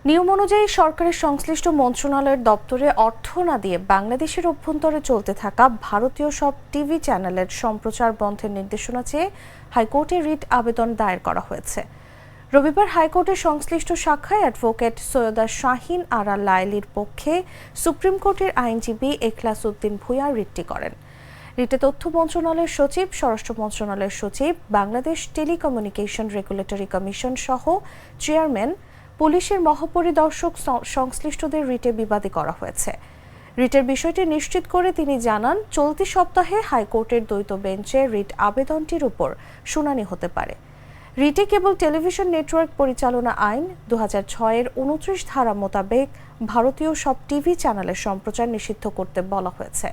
নিয়ম অনুযায়ী সরকারের সংশ্লিষ্ট মন্ত্রণালয়ের দপ্তরে অর্থ না দিয়ে বাংলাদেশের অভ্যন্তরে চলতে থাকা ভারতীয় সব টিভি চ্যানেলের সম্প্রচার বন্ধের নির্দেশনা চেয়ে হাইকোর্টে রিট আবেদন দায়ের করা হয়েছে। রবিবার হাইকোর্টের সংশ্লিষ্ট শাখায় অ্যাডভোকেট সৈয়দা শাহিন আরা লায়লির পক্ষে সুপ্রিম কোর্টের আইনজীবী এখলাস উদ্দিন ভূঁইয়া রিটটি করেন। রিটে তথ্য মন্ত্রণালয়ের সচিব, স্বরাষ্ট্র মন্ত্রণালয়ের সচিব, বাংলাদেশ টেলিকমিউনিকেশন রেগুলেটরি কমিশন সহ চেয়ারম্যান, পুলিশের মহাপরিদর্শক সংশ্লিষ্টদের রিটে বিবাদী করা হয়েছে। রিটের বিষয়টি নিশ্চিত করে তিনি জানান, চলতি সপ্তাহে হাইকোর্টের দ্বৈত বেঞ্চে রিট আবেদনটির উপর শুনানি হতে পারে। রিটে কেবল টেলিভিশন নেটওয়ার্ক পরিচালনা আইন 2006-এর 29 ধারা মোতাবেক ভারতীয় সব টিভি চ্যানেলের সম্প্রচার নিষিদ্ধ করতে বলা হয়েছে।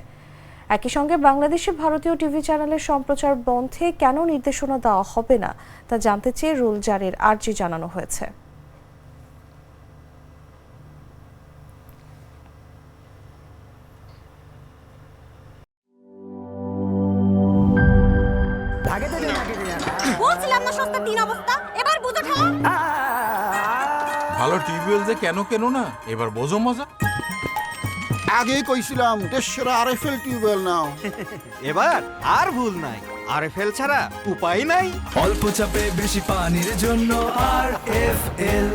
একই সঙ্গে বাংলাদেশে ভারতীয় টিভি চ্যানেলের সম্প্রচার বন্ধে কেন নির্দেশনা দেওয়া হবে না তা জানতে চেয়ে রুল জারির আর্জি জানানো হয়েছে। বলছিলাম না সস্তা তিন অবস্থা, এবার বুঝো ঠেলা। ভালো টিউবওয়েল যে কেন না, এবার বোঝো মজা। আগেই কইছিলাম দেশের আরএফএল টিউবওয়েল নাও। এবার আর ভুল নাই, আরএফএল ছাড়া উপায় নাই। অল্প চাপে বেশি পানির জন্য আরএফএল।